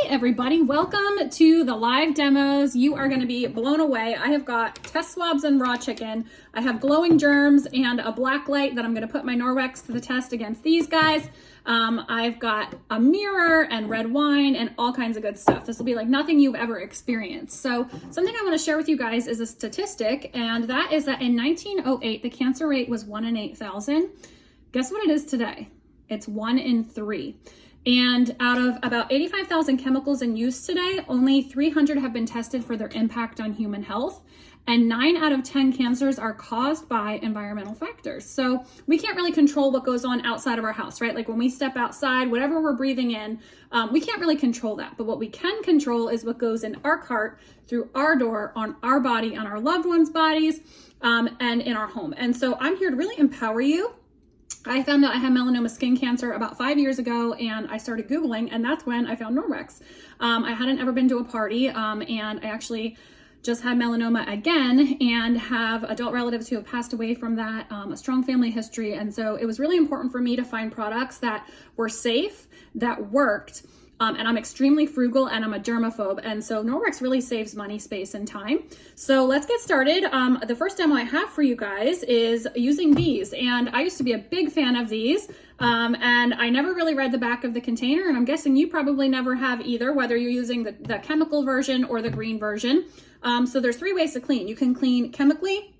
everybody, welcome to the live demos. You are going to be blown away. I have got test swabs and raw chicken. I have glowing germs and a black light that I'm going to put my Norwex to the test against these guys. I've got a mirror and red wine and all kinds of good stuff. This will be like nothing you've ever experienced. So something I want to share with you guys is a statistic, and that is that in 1908 the cancer rate was 1 in 8,000. Guess what it is today? It's 1 in 3. And out of about 85,000 chemicals in use today, only 300 have been tested for their impact on human health. And 9 out of 10 cancers are caused by environmental factors. So we can't really control what goes on outside of our house, right? Like when we step outside, whatever we're breathing in, we can't really control that. But what we can control is what goes in our cart, through our door, on our body, on our loved ones' bodies, and in our home. And so I'm here to really empower you. I found out I had melanoma skin cancer about 5 years ago, and I started Googling, and that's when I found Norwex. I hadn't ever been to a party, and I actually just had melanoma again and have adult relatives who have passed away from that, a strong family history. And so it was really important for me to find products that were safe, that worked. And I'm extremely frugal and I'm a germaphobe. And so Norwex really saves money, space, and time. So let's get started. The first demo I have for you guys is using these. And I used to be a big fan of these. And I never really read the back of the container. And I'm guessing you probably never have either, whether you're using the chemical version or the green version. So there's 3 ways to clean. You can clean chemically,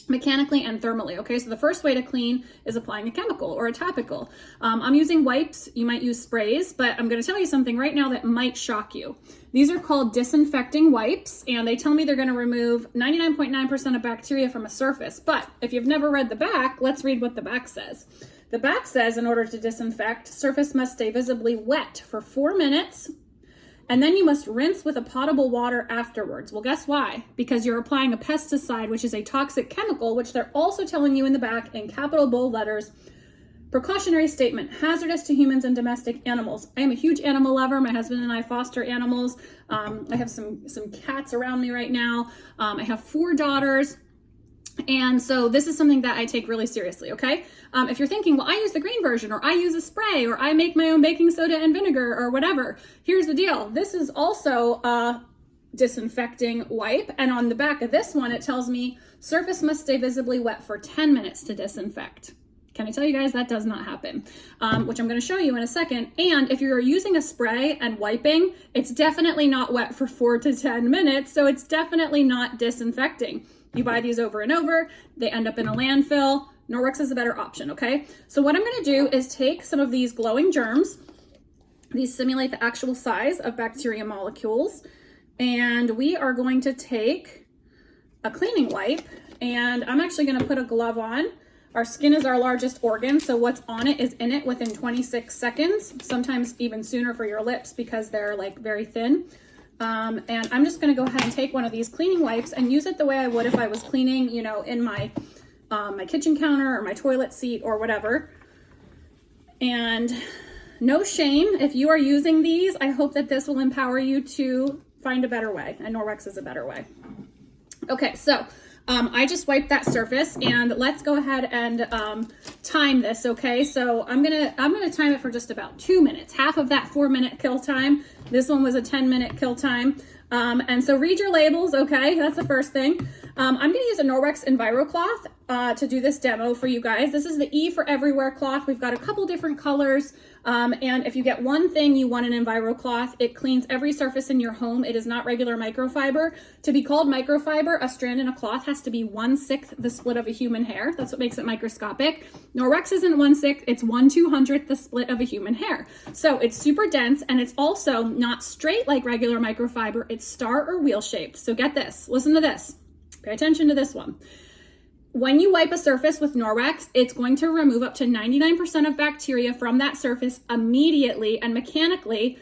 mechanically, and thermally. Okay, so the first way to clean is applying a chemical or a topical. I'm using wipes. You might use sprays, but I'm going to tell you something right now that might shock you. These are called disinfecting wipes, and they tell me they're going to remove 99.9% of bacteria from a surface. But if you've never read the back, let's read what the back says. The back says, in order to disinfect, surface must stay visibly wet for 4 minutes, and then you must rinse with a potable water afterwards. Well, guess why? Because you're applying a pesticide, which is a toxic chemical, which they're also telling you in the back in capital bold letters. Precautionary statement, hazardous to humans and domestic animals. I am a huge animal lover. My husband and I foster animals. I have some cats around me right now. I have 4 daughters. And so this is something that I take really seriously, okay? If you're thinking, well, I use the green version, or I use a spray, or I make my own baking soda and vinegar, or whatever, here's the deal. This is also a disinfecting wipe. And on the back of this one, it tells me surface must stay visibly wet for 10 minutes to disinfect. Can I tell you guys that does not happen, which I'm going to show you in a second. And if you're using a spray and wiping, it's definitely not wet for 4 to 10 minutes. So it's definitely not disinfecting. You buy these over and over, they end up in a landfill. Norwex is a better option, okay? So what I'm gonna do is take some of these glowing germs. These simulate the actual size of bacteria molecules. And we are going to take a cleaning wipe, and I'm actually gonna put a glove on. Our skin is our largest organ, so what's on it is in it within 26 seconds, sometimes even sooner for your lips because they're like very thin. And I'm just going to go ahead and take one of these cleaning wipes and use it the way I would if I was cleaning, you know, in my my kitchen counter or my toilet seat or whatever. And no shame if you are using these. I hope that this will empower you to find a better way, and Norwex is a better way. Okay, so I just wiped that surface, and let's go ahead and time this, okay? So I'm gonna time it for just about 2 minutes, half of that 4-minute kill time. This one was a 10-minute kill time. And so read your labels, okay? That's the first thing. I'm gonna use a Norwex EnviroCloth to do this demo for you guys. This is the E for Everywhere cloth. We've got a couple different colors. And if you get one thing you want an EnviroCloth, it cleans every surface in your home. It is not regular microfiber. To be called microfiber, a strand in a cloth has to be 1/6 the split of a human hair. That's what makes it microscopic. Norwex isn't 1/6, it's 1/200th the split of a human hair. So it's super dense, and it's also not straight like regular microfiber. It's star or wheel shaped. So get this, listen to this. Pay attention to this one. When you wipe a surface with Norwex, it's going to remove up to 99% of bacteria from that surface immediately and mechanically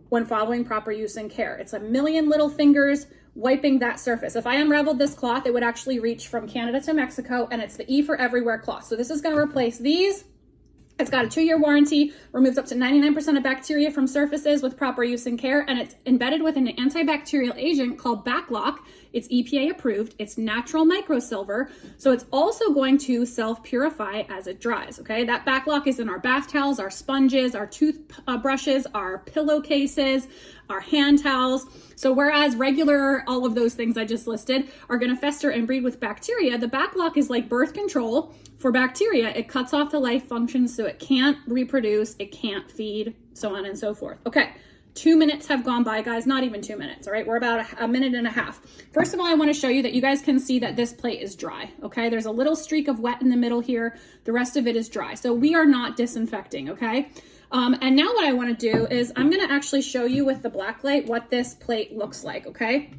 when following proper use and care. It's a million little fingers wiping that surface. If I unraveled this cloth, it would actually reach from Canada to Mexico, and it's the E for Everywhere cloth. So this is going to replace these It's got a 2-year warranty, removes up to 99% of bacteria from surfaces with proper use and care, and it's embedded with an antibacterial agent called Backlock. It's EPA approved, it's natural microsilver, so it's also going to self-purify as it dries, okay? That Backlock is in our bath towels, our sponges, our toothbrushes, our pillowcases, our hand towels. So whereas regular, all of those things I just listed are gonna fester and breed with bacteria, the Backlock is like birth control for bacteria. It cuts off the life functions so it can't reproduce, it can't feed, so on and so forth. Okay, 2 minutes have gone by, guys, not even 2 minutes, all right? We're about a minute and a half. First of all, I wanna show you that you guys can see that this plate is dry, okay? There's a little streak of wet in the middle here. The rest of it is dry. So we are not disinfecting, okay? And now what I wanna do is I'm gonna actually show you with the black light what this plate looks like, okay?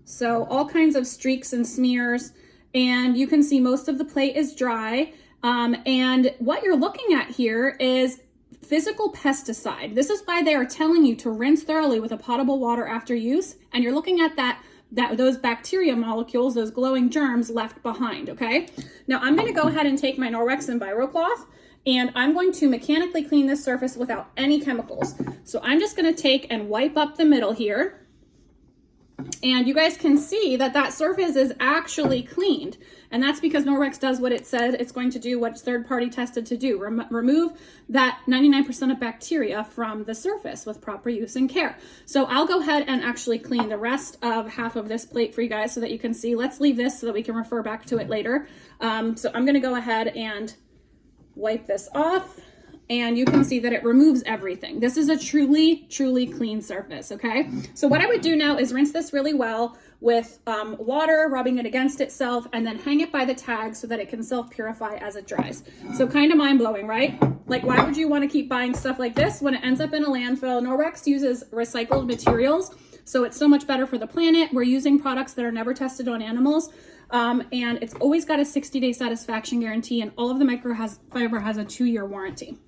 So all kinds of streaks and smears, and you can see most of the plate is dry. And what you're looking at here is physical pesticide. This is why they are telling you to rinse thoroughly with a potable water after use. And you're looking at those bacteria molecules, those glowing germs left behind, okay? Now I'm gonna go ahead and take my Norwex EnviroCloth, and I'm going to mechanically clean this surface without any chemicals. So I'm just gonna take and wipe up the middle here. And you guys can see that that surface is actually cleaned. And that's because Norwex does what it said it's going to do, what it's third-party tested to do, remove that 99% of bacteria from the surface with proper use and care. So I'll go ahead and actually clean the rest of half of this plate for you guys so that you can see. Let's leave this so that we can refer back to it later. So I'm gonna go ahead and wipe this off. And you can see that it removes everything. This is a truly, truly clean surface, okay? So what I would do now is rinse this really well with water, rubbing it against itself, and then hang it by the tag so that it can self-purify as it dries. So kind of mind-blowing, right? Like, why would you want to keep buying stuff like this when it ends up in a landfill? Norwex uses recycled materials, so it's so much better for the planet. We're using products that are never tested on animals. And it's always got a 60-day satisfaction guarantee, and all of the microfiber has a 2-year warranty.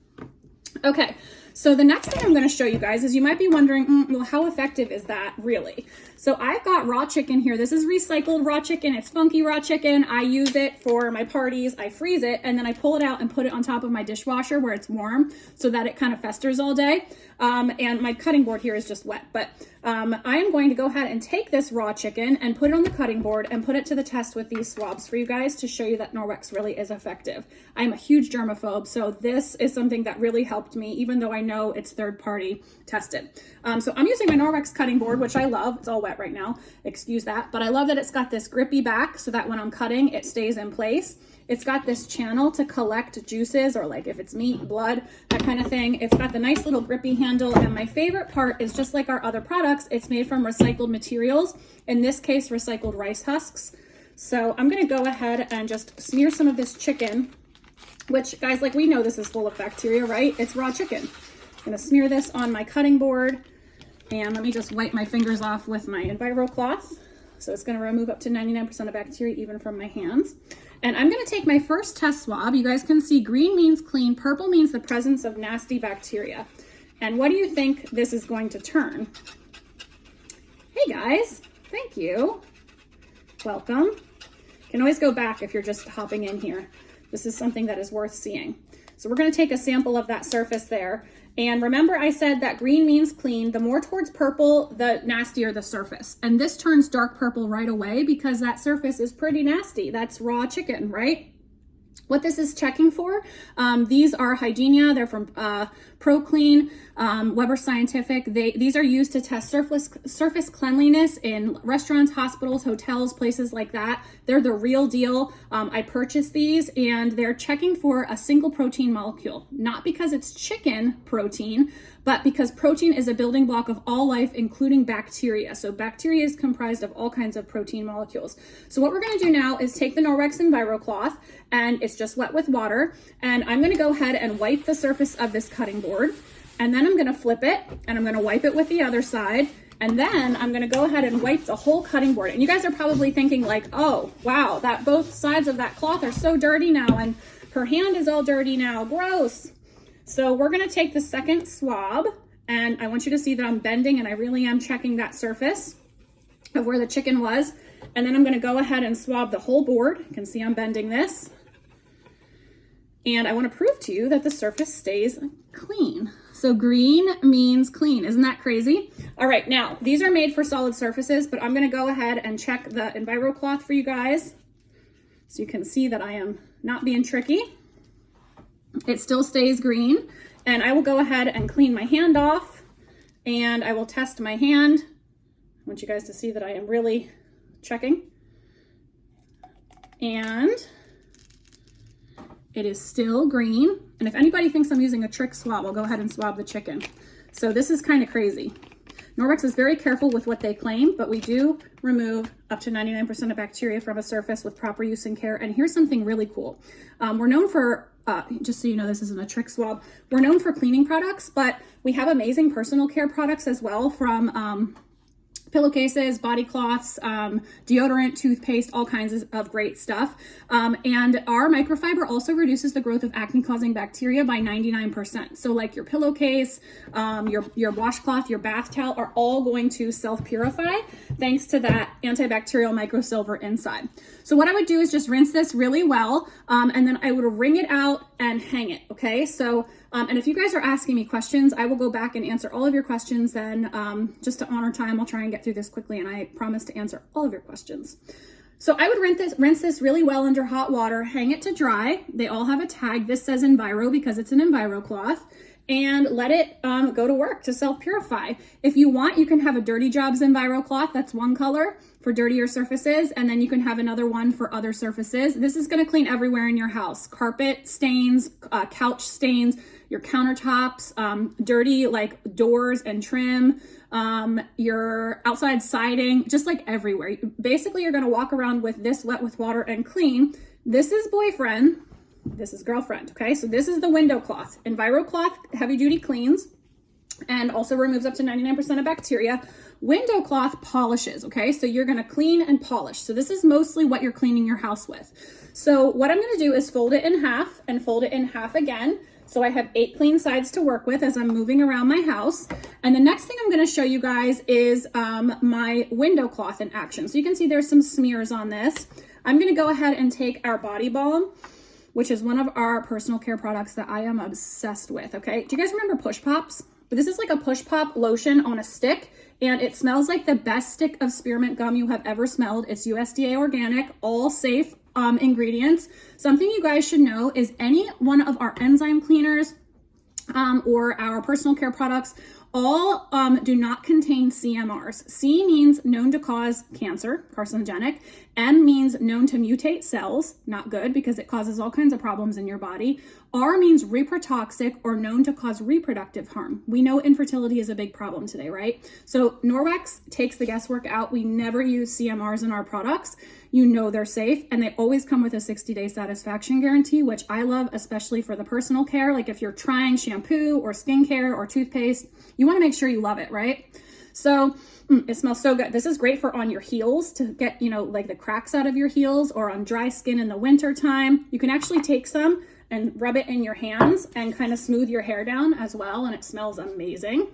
Okay, so the next thing I'm going to show you guys is you might be wondering, well, how effective is that really? So I've got raw chicken here. This is recycled raw chicken. It's funky raw chicken. I use it for my parties. I freeze it, and then I pull it out and put it on top of my dishwasher where it's warm so that it kind of festers all day. And my cutting board here is just wet, but I am going to go ahead and take this raw chicken and put it on the cutting board and put it to the test with these swabs for you guys to show you that Norwex really is effective. I'm a huge germaphobe, so this is something that really helped me, even though I know it's third-party tested. So I'm using my Norwex cutting board, which I love. It's all wet right now, excuse that, but I love that it's got this grippy back so that when I'm cutting, it stays in place. It's got this channel to collect juices, or like if it's meat, blood, that kind of thing. It's got the nice little grippy handle, and my favorite part is, just like our other products, it's made from recycled materials, in this case recycled rice husks. So I'm gonna go ahead and just smear some of this chicken, which, guys, like, we know this is full of bacteria, right? It's raw chicken. I'm gonna smear this on my cutting board, and let me just wipe my fingers off with my EnviroCloth. So it's gonna remove up to 99% of bacteria even from my hands. And I'm gonna take my first test swab. You guys can see green means clean, purple means the presence of nasty bacteria. And what do you think this is going to turn? Hey guys, thank you. Welcome. You can always go back if you're just hopping in here. This is something that is worth seeing. So we're gonna take a sample of that surface there. And remember I said that green means clean. The more towards purple, the nastier the surface. And this turns dark purple right away because that surface is pretty nasty. That's raw chicken, right? What this is checking for, these are Hygienia. They're from ProClean, Weber Scientific. These are used to test surface cleanliness in restaurants, hospitals, hotels, places like that. They're the real deal. I purchased these, and they're checking for a single protein molecule, not because it's chicken protein, but because protein is a building block of all life, including bacteria. So bacteria is comprised of all kinds of protein molecules. So what we're gonna do now is take the Norwex EnviroCloth, and it's just wet with water, and I'm gonna go ahead and wipe the surface of this cutting board, and then I'm gonna flip it, and I'm gonna wipe it with the other side, and then I'm gonna go ahead and wipe the whole cutting board. And you guys are probably thinking like, oh, wow, that both sides of that cloth are so dirty now, and her hand is all dirty now, gross. So we're gonna take the second swab, and I want you to see that I'm bending, and I really am checking that surface of where the chicken was. And then I'm gonna go ahead and swab the whole board. You can see I'm bending this. And I want to prove to you that the surface stays clean. So green means clean. Isn't that crazy? All right, now these are made for solid surfaces, but I'm going to go ahead and check the EnviroCloth for you guys so you can see that I am not being tricky. It still stays green, and I will go ahead and clean my hand off, and I will test my hand. I want you guys to see that I am really checking. And it is still green. And if anybody thinks I'm using a trick swab, I'll go ahead and swab the chicken. So this is kind of crazy. Norwex is very careful with what they claim, but we do remove up to 99% of bacteria from a surface with proper use and care. And here's something really cool. We're known for, just so you know, this isn't a trick swab. We're known for cleaning products, but we have amazing personal care products as well, from pillowcases, body cloths, deodorant, toothpaste, all kinds of great stuff. And our microfiber also reduces the growth of acne-causing bacteria by 99%. So like your pillowcase, your washcloth, your bath towel are all going to self-purify thanks to that antibacterial microsilver inside. So what I would do is just rinse this really well, and then I would wring it out and hang it, okay? So, and if you guys are asking me questions, I will go back and answer all of your questions then. Just to honor time, I'll try and get through this quickly, and I promise to answer all of your questions. So I would rinse this really well under hot water, hang it to dry. They all have a tag. This says Enviro because it's an EnviroCloth. And let it go to work to self-purify. If you want, you can have a Dirty Jobs EnviroCloth. That's one color for dirtier surfaces, and then you can have another one for other surfaces. This is going to clean everywhere in your house. Carpet stains, couch stains, your countertops, dirty like doors and trim, your outside siding, just like everywhere. Basically, you're going to walk around with this wet with water and clean. This is boyfriend. This is girlfriend, okay? So this is the window cloth. EnviroCloth heavy duty cleans and also removes up to 99% of bacteria. Window cloth polishes, okay? So you're gonna clean and polish. So this is mostly what you're cleaning your house with. So what I'm gonna do is fold it in half and fold it in half again. So I have 8 clean sides to work with as I'm moving around my house. And the next thing I'm gonna show you guys is my window cloth in action. So you can see there's some smears on this. I'm gonna go ahead and take our body balm, which is one of our personal care products that I am obsessed with, okay? Do you guys remember Push Pops? But this is like a Push Pop lotion on a stick, and it smells like the best stick of spearmint gum you have ever smelled. It's USDA organic, all safe ingredients. Something you guys should know is any one of our enzyme cleaners or our personal care products all do not contain CMRs. C means known to cause cancer, carcinogenic. N means known to mutate cells, not good because it causes all kinds of problems in your body. R means reprotoxic or known to cause reproductive harm. We know infertility is a big problem today, right? So Norwex takes the guesswork out. We never use CMRs in our products. You know they're safe, and they always come with a 60-day satisfaction guarantee, which I love, especially for the personal care. Like if you're trying shampoo or skincare or toothpaste, you want to make sure you love it, right? So it smells so good. This is great for on your heels to get, you know, like the cracks out of your heels, or on dry skin in the winter time. You can actually take some and rub it in your hands and kind of smooth your hair down as well, and it smells amazing.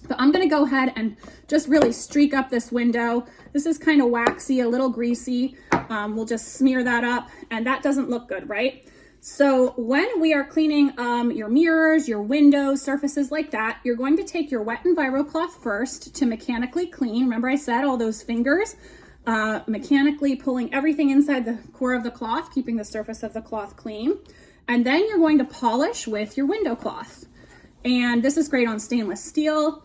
But I'm gonna go ahead and just really streak up this window. This is kind of waxy, a little greasy. We'll just smear that up, and that doesn't look good, right? So when we are cleaning your mirrors, your windows, surfaces like that, you're going to take your wet EnviroCloth first to mechanically clean. Remember I said all those fingers, mechanically pulling everything inside the core of the cloth, keeping the surface of the cloth clean. And then you're going to polish with your window cloth. And this is great on stainless steel,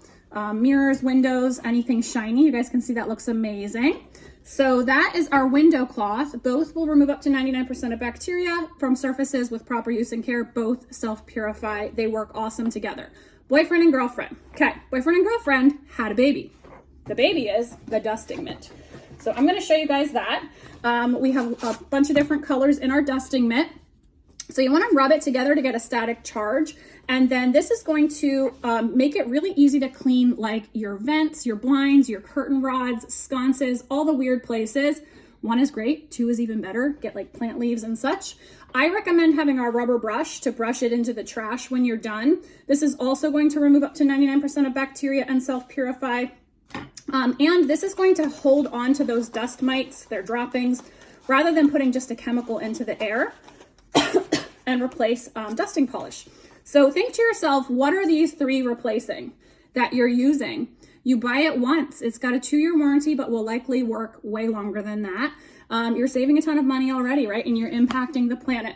mirrors, windows, anything shiny. You guys can see that looks amazing. So that is our window cloth. Both will remove up to 99% of bacteria from surfaces with proper use and care. Both self-purify. They work awesome together. Boyfriend and girlfriend. Okay, boyfriend and girlfriend had a baby. The baby is the dusting mitt. So I'm gonna show you guys that. We have a bunch of different colors in our dusting mitt. So you want to rub it together to get a static charge. And then this is going to make it really easy to clean, like your vents, your blinds, your curtain rods, sconces, all the weird places. 1 is great, 2 is even better. Get like plant leaves and such. I recommend having our rubber brush to brush it into the trash when you're done. This is also going to remove up to 99% of bacteria and self-purify. And this is going to hold on to those dust mites, their droppings, rather than putting just a chemical into the air. and replace dusting polish. So think to yourself, what are these 3 replacing that you're using? You buy it once. It's got a 2-year warranty, but will likely work way longer than that. You're saving a ton of money already, right? And you're impacting the planet.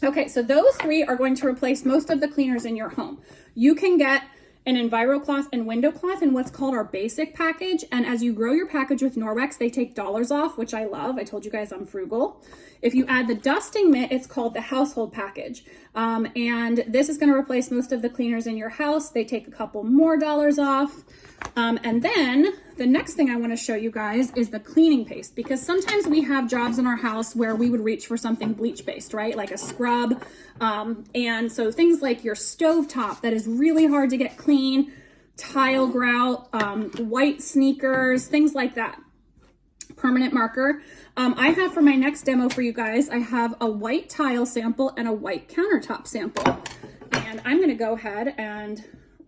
Okay, so those 3 are going to replace most of the cleaners in your home. You can get an EnviroCloth and window cloth in what's called our basic package. And as you grow your package with Norwex, they take dollars off, which I love. I told you guys I'm frugal. If you add the dusting mitt, it's called the household package. And this is going to replace most of the cleaners in your house. They take a couple more dollars off. And then the next thing I want to show you guys is the cleaning paste, because sometimes we have jobs in our house where we would reach for something bleach based, right? Like a scrub. And so things like your stovetop that is really hard to get clean, tile grout, white sneakers, things like that. Permanent marker. I have for my next demo for you guys, I have a white tile sample and a white countertop sample. And I'm going to go ahead and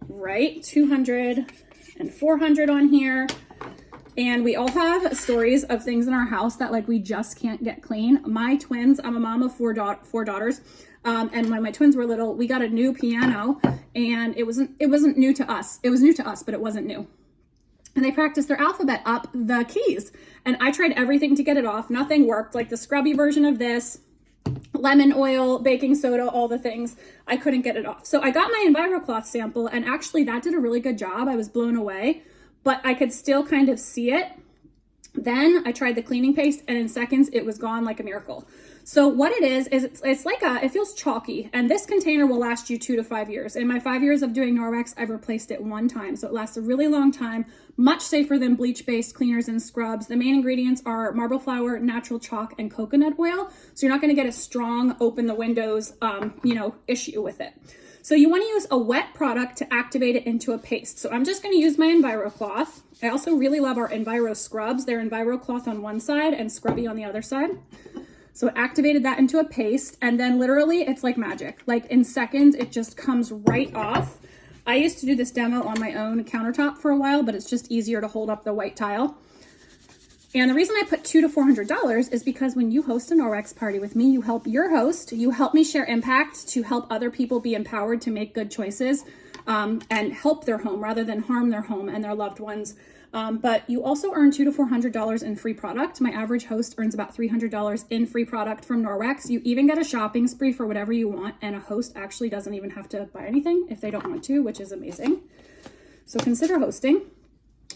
write 200 and 400 on here. And we all have stories of things in our house that like we just can't get clean. My twins, I'm a mom of four daughters. And when my twins were little, we got a new piano, and it wasn't new to us. It was new to us, but it wasn't new. And they practiced their alphabet up the keys. And I tried everything to get it off. Nothing worked. Like the scrubby version of this, lemon oil, baking soda, all the things. I couldn't get it off. So I got my EnviroCloth sample, and actually that did a really good job. I was blown away, but I could still kind of see it. Then I tried the cleaning paste, and in seconds it was gone like a miracle. So what it is it's like it feels chalky, and this container will last you 2 to 5 years. In my 5 years of doing Norwex, I've replaced it 1 time. So it lasts a really long time, much safer than bleach-based cleaners and scrubs. The main ingredients are marble flour, natural chalk, and coconut oil. So you're not gonna get a strong open the windows, issue with it. So you wanna use a wet product to activate it into a paste. So I'm just gonna use my EnviroCloth. I also really love our Enviro scrubs. They're EnviroCloth on one side and scrubby on the other side. So it activated that into a paste, and then literally it's like magic. Like in seconds, it just comes right off. I used to do this demo on my own countertop for a while, but it's just easier to hold up the white tile. And the reason I put $200 to $400 is because when you host a Norwex party with me, you help your host, you help me share impact to help other people be empowered to make good choices and help their home rather than harm their home and their loved ones. But you also earn $200 to $400 in free product. My average host earns about $300 in free product from Norwex. You even get a shopping spree for whatever you want, and a host actually doesn't even have to buy anything if they don't want to, which is amazing. So consider hosting.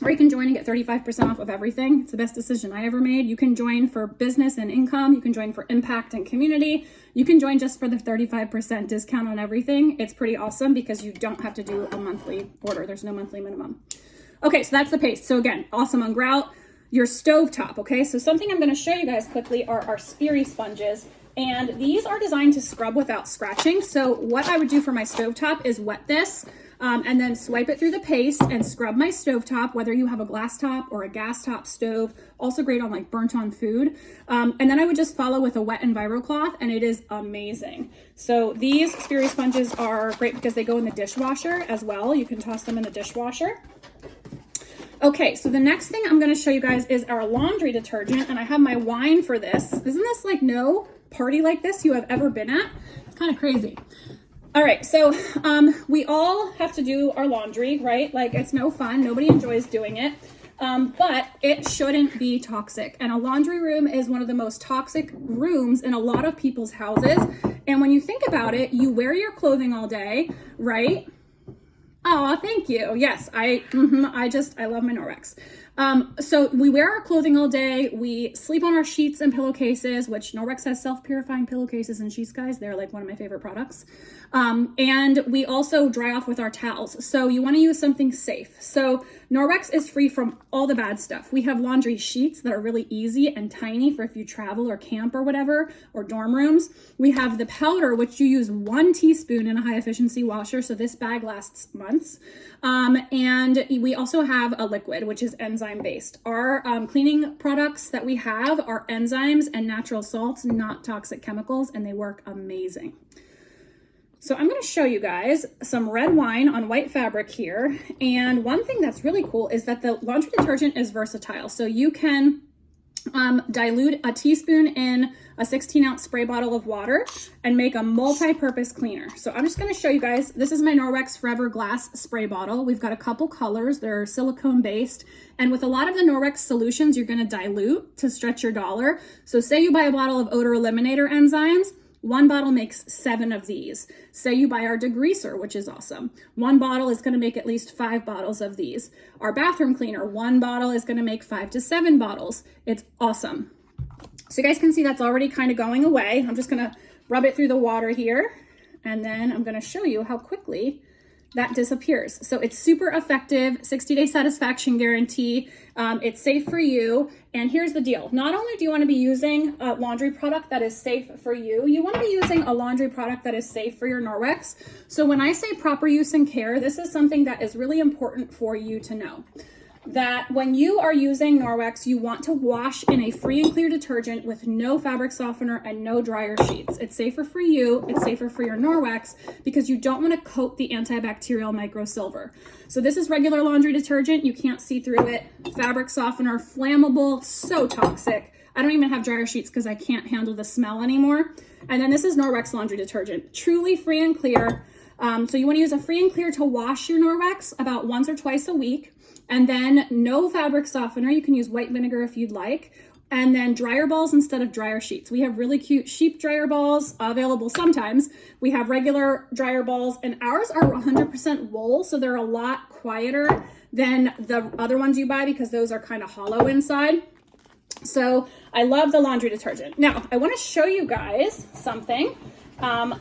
Or you can join and get 35% off of everything. It's the best decision I ever made. You can join for business and income. You can join for impact and community. You can join just for the 35% discount on everything. It's pretty awesome because you don't have to do a monthly order. There's no monthly minimum. Okay, so that's the paste. So again, awesome on grout. Your stovetop, okay? So something I'm gonna show you guys quickly are our Speary sponges. And these are designed to scrub without scratching. So what I would do for my stovetop is wet this and then swipe it through the paste and scrub my stovetop, whether you have a glass top or a gas top stove. Also great on like burnt on food. And then I would just follow with a wet EnviroCloth, and it is amazing. So these Speary sponges are great because they go in the dishwasher as well. You can toss them in the dishwasher. Okay, so the next thing I'm gonna show you guys is our laundry detergent, and I have my wine for this. Isn't this like no party like this you have ever been at? It's kind of crazy. All right, so we all have to do our laundry, right? Like it's no fun, nobody enjoys doing it, but it shouldn't be toxic. And a laundry room is one of the most toxic rooms in a lot of people's houses. And when you think about it, you wear your clothing all day, right? Oh, thank you. Yes, I love my Norwex. So we wear our clothing all day. We sleep on our sheets and pillowcases, which Norwex has self-purifying pillowcases and sheets, guys. They're like one of my favorite products. And we also dry off with our towels. So you want to use something safe. So Norwex is free from all the bad stuff. We have laundry sheets that are really easy and tiny for if you travel or camp or whatever, or dorm rooms. We have the powder, which you use 1 teaspoon in a high efficiency washer. So this bag lasts months. And we also have a liquid, which is enzyme based. Our cleaning products that we have are enzymes and natural salts, not toxic chemicals, and they work amazing. So I'm going to show you guys some red wine on white fabric here. And one thing that's really cool is that the laundry detergent is versatile. So you can dilute a teaspoon in a 16-ounce spray bottle of water and make a multi-purpose cleaner. So I'm just going to show you guys. This is my Norwex Forever glass spray bottle. We've got a couple colors. They're silicone based. And with a lot of the Norwex solutions, you're going to dilute to stretch your dollar. So say you buy a bottle of odor eliminator enzymes, one bottle makes 7 of these. Say you buy our degreaser, which is awesome. One bottle is going to make at least 5 bottles of these. Our bathroom cleaner, one bottle is going to make 5 to 7 bottles. It's awesome. So you guys can see that's already kind of going away. I'm just going to rub it through the water here, and then I'm going to show you how quickly that disappears. So it's super effective, 60-day satisfaction guarantee. It's safe for you. And here's the deal. Not only do you want to be using a laundry product that is safe for you, you want to be using a laundry product that is safe for your Norwex. So when I say proper use and care, this is something that is really important for you to know. That when you are using Norwex, you want to wash in a free and clear detergent with no fabric softener and no dryer sheets. It's safer for you, it's safer for your Norwex, because you don't want to coat the antibacterial microsilver. So this is regular laundry detergent. You can't see through it. Fabric softener, flammable, so toxic. I don't even have dryer sheets because I can't handle the smell anymore. And then this is Norwex laundry detergent, truly free and clear. So you want to use a free and clear to wash your Norwex about once or twice a week. And then no fabric softener. You can use white vinegar if you'd like. And then dryer balls instead of dryer sheets. We have really cute sheep dryer balls available sometimes. We have regular dryer balls, and ours are 100% wool, so they're a lot quieter than the other ones you buy because those are kind of hollow inside. So I love the laundry detergent. Now, I want to show you guys something.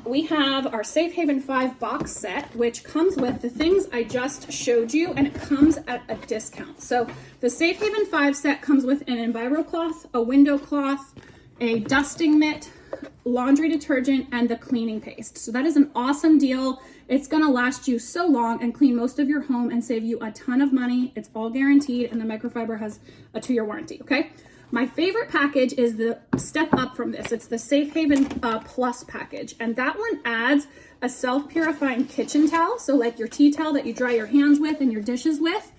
We have our Safe Haven 5 box set, which comes with the things I just showed you, and it comes at a discount. So the Safe Haven 5 set comes with an Enviro cloth, a window cloth, a dusting mitt, laundry detergent, and the cleaning paste. So that is an awesome deal. It's going to last you so long and clean most of your home and save you a ton of money. It's all guaranteed, and the microfiber has a 2-year warranty, okay? My favorite package is the step up from this. It's the Safe Haven Plus package. And that one adds a self-purifying kitchen towel. So like your tea towel that you dry your hands with and your dishes with.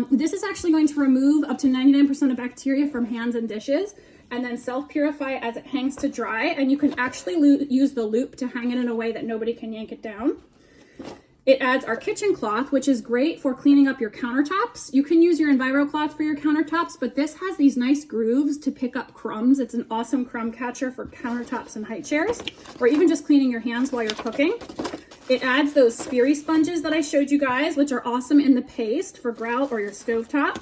This is actually going to remove up to 99% of bacteria from hands and dishes, and then self-purify as it hangs to dry. And you can actually use the loop to hang it in a way that nobody can yank it down. It adds our kitchen cloth, which is great for cleaning up your countertops. You can use your Enviro cloth for your countertops, but this has these nice grooves to pick up crumbs. It's an awesome crumb catcher for countertops and high chairs, or even just cleaning your hands while you're cooking. It adds those speary sponges that I showed you guys, which are awesome in the paste for grout or your stovetop.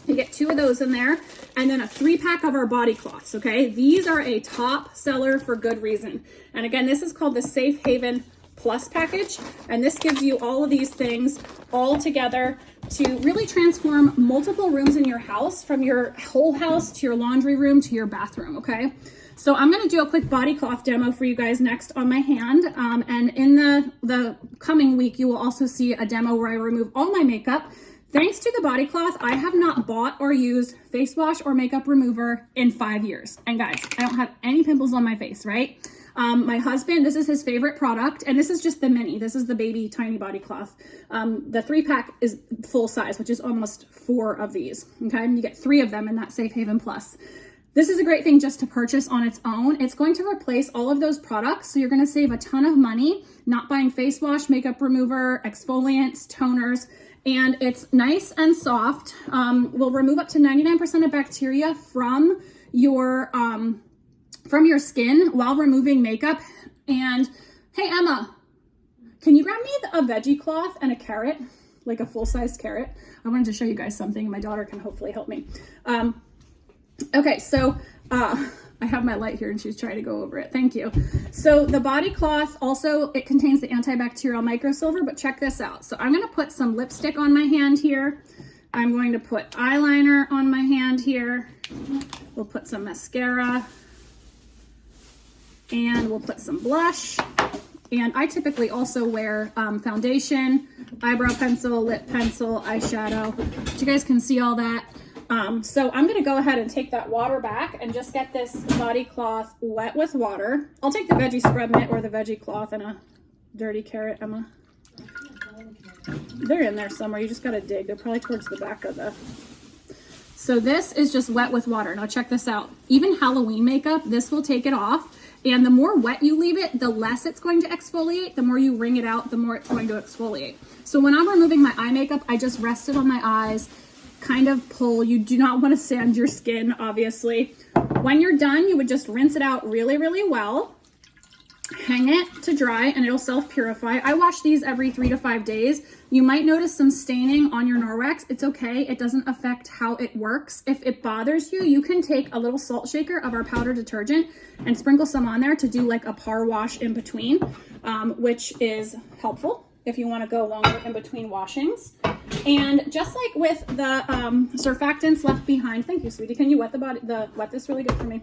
You get 2 of those in there, and then a 3-pack of our body cloths, okay? These are a top seller for good reason. And again, this is called the Safe Haven Plus package, and this gives you all of these things all together to really transform multiple rooms in your house, from your whole house to your laundry room to your bathroom, okay? So I'm going to do a quick body cloth demo for you guys next on my hand, and in the coming week you will also see a demo where I remove all my makeup. Thanks to the body cloth, I have not bought or used face wash or makeup remover in 5 years. And guys, I don't have any pimples on my face, right? My husband, this is his favorite product, and this is just the mini. This is the baby tiny body cloth. The 3-pack is full size, which is almost 4 of these, okay? You get 3 of them in that Safe Haven Plus. This is a great thing just to purchase on its own. It's going to replace all of those products, so you're gonna save a ton of money not buying face wash, makeup remover, exfoliants, toners, and it's nice and soft. Will remove up to 99% of bacteria from your skin while removing makeup. And hey, Emma, can you grab me a veggie cloth and a carrot, like a full-sized carrot? I wanted to show you guys something. My daughter can hopefully help me. Okay, so I have my light here and she's trying to go over it. Thank you. So the body cloth also, it contains the antibacterial microsilver, but check this out. So I'm going to put some lipstick on my hand here. I'm going to put eyeliner on my hand here. We'll put some mascara. And we'll put some blush. And I typically also wear foundation, eyebrow pencil, lip pencil, eyeshadow. But you guys can see all that. So I'm going to go ahead and take that water back and just get this body cloth wet with water. I'll take the veggie scrub mitt or the veggie cloth and a dirty carrot, Emma. They're in there somewhere. You just got to dig. They're probably towards the back of the... So this is just wet with water. Now check this out. Even Halloween makeup, this will take it off. And the more wet you leave it, the less it's going to exfoliate. The more you wring it out, the more it's going to exfoliate. So when I'm removing my eye makeup, I just rest it on my eyes, kind of pull. You do not want to sand your skin, obviously. When you're done, you would just rinse it out really, really well. Hang it to dry and it'll self-purify. I wash these every 3 to 5 days. You might notice some staining on your Norwex. It's okay. It doesn't affect how it works. If it bothers you, you can take a little salt shaker of our powder detergent and sprinkle some on there to do like a par wash in between, which is helpful if you want to go longer in between washings. And just like with the surfactants left behind, thank you, sweetie. Can you wet wet this really good for me?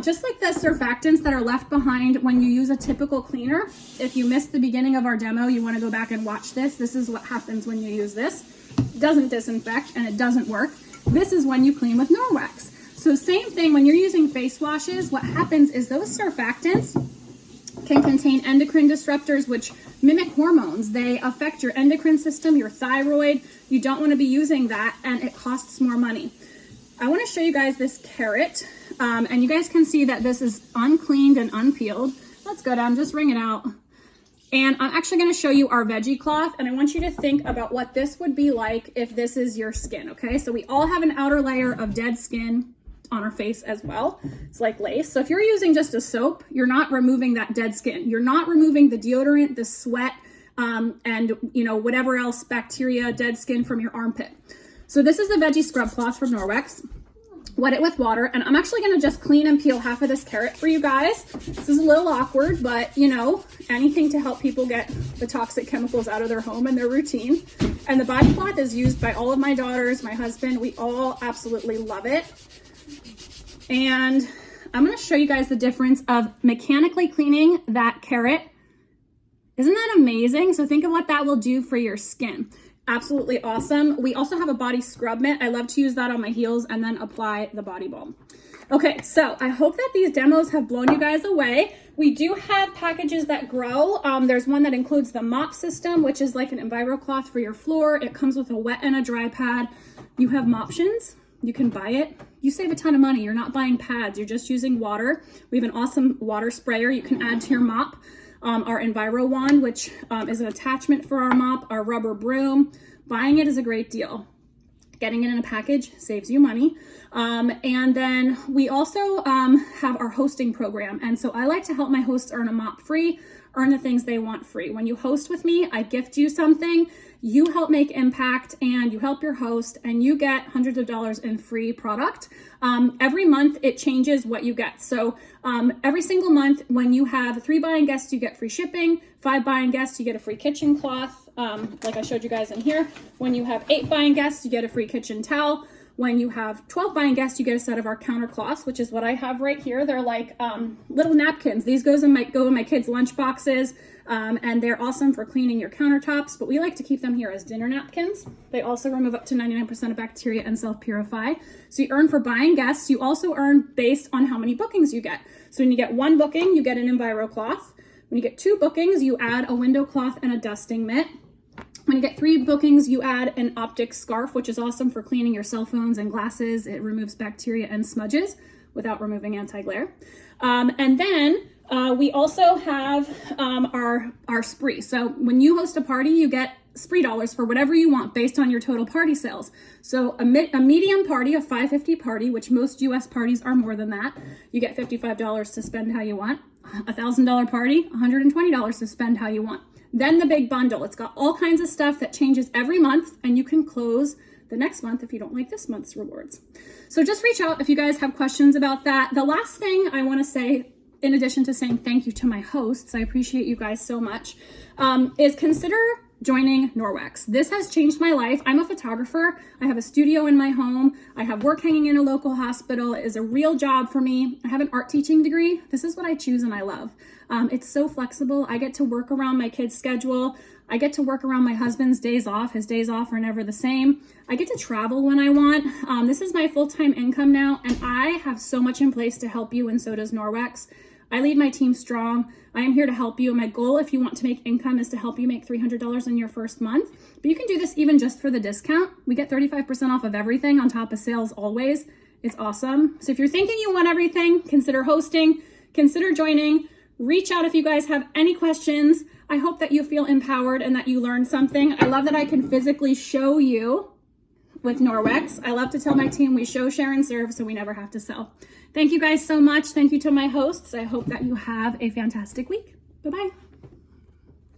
Just like the surfactants that are left behind when you use a typical cleaner, if you missed the beginning of our demo, you want to go back and watch this. This is what happens when you use this. It doesn't disinfect and it doesn't work. This is when you clean with Norwex. So same thing when you're using face washes, what happens is those surfactants can contain endocrine disruptors, which mimic hormones. They affect your endocrine system, your thyroid. You don't want to be using that, and it costs more money. I want to show you guys this carrot, and you guys can see that this is uncleaned and unpeeled. Let's go down, just wring it out. And I'm actually going to show you our veggie cloth, and I want you to think about what this would be like if this is your skin, okay? So we all have an outer layer of dead skin on our face as well. It's like lace. So if you're using just a soap, you're not removing that dead skin. You're not removing the deodorant, the sweat, and whatever else, bacteria, dead skin from your armpit. So this is the veggie scrub cloth from Norwex. Wet it with water, and I'm actually going to just clean and peel half of this carrot for you guys. This is a little awkward, but anything to help people get the toxic chemicals out of their home and their routine. And the body cloth is used by all of my daughters, my husband. We all absolutely love it. And I'm going to show you guys the difference of mechanically cleaning that carrot. Isn't that amazing? So think of what that will do for your skin. Absolutely awesome. We also have a body scrub mitt. I love to use that on my heels and then apply the body balm. Okay, so I hope that these demos have blown you guys away. We do have packages that grow. There's one that includes the mop system, which is like an EnviroCloth for your floor. It comes with a wet and a dry pad. You have Moptions. You can buy it. You save a ton of money. You're not buying pads. You're just using water. We have an awesome water sprayer you can add to your mop. Our Enviro wand, which is an attachment for our mop, our rubber broom. Buying it is a great deal. Getting it in a package saves you money. And then we also have our hosting program. And so I like to help my hosts earn a mop free, earn the things they want free. When you host with me, I gift you something. You help make impact and you help your host and you get hundreds of dollars in free product. Every month it changes what you get. So every single month when you have 3 buying guests, you get free shipping. 5 buying guests, you get a free kitchen cloth. Like I showed you guys in here. When you have 8 buying guests, you get a free kitchen towel. When you have 12 buying guests, you get a set of our counter cloths, which is what I have right here. They're like little napkins. These go in my kids' lunch boxes, and they're awesome for cleaning your countertops, but we like to keep them here as dinner napkins. They also remove up to 99% of bacteria and self-purify. So you earn for buying guests. You also earn based on how many bookings you get. So when you get 1 booking, you get an EnviroCloth. When you get 2 bookings, you add a window cloth and a dusting mitt. When you get 3 bookings, you add an optic scarf, which is awesome for cleaning your cell phones and glasses. It removes bacteria and smudges without removing anti-glare. And then we also have our spree. So when you host a party, you get spree dollars for whatever you want based on your total party sales. So a medium party, a $550 party, which most US parties are more than that, you get $55 to spend how you want. A $1,000 party, $120 to spend how you want. Then the big bundle. It's got all kinds of stuff that changes every month, and you can close the next month if you don't like this month's rewards. So just reach out if you guys have questions about that. The last thing I want to say, in addition to saying thank you to my hosts, I appreciate you guys so much, is consider joining Norwex. This has changed my life. I'm a photographer. I have a studio in my home. I have work hanging in a local hospital. It is a real job for me. I have an art teaching degree. This is what I choose and I love. It's so flexible. I get to work around my kids' schedule. I get to work around my husband's days off. His days off are never the same. I get to travel when I want. This is my full-time income now, and I have so much in place to help you, and so does Norwex. I lead my team strong. I am here to help you. My goal, if you want to make income, is to help you make $300 in your first month. But you can do this even just for the discount. We get 35% off of everything on top of sales always. It's awesome. So if you're thinking you want everything, consider hosting, consider joining. Reach out if you guys have any questions. I hope that you feel empowered and that you learned something. I love that I can physically show you with Norwex. I love to tell my team we show, share, and serve so we never have to sell. Thank you guys so much. Thank you to my hosts. I hope that you have a fantastic week. Bye-bye.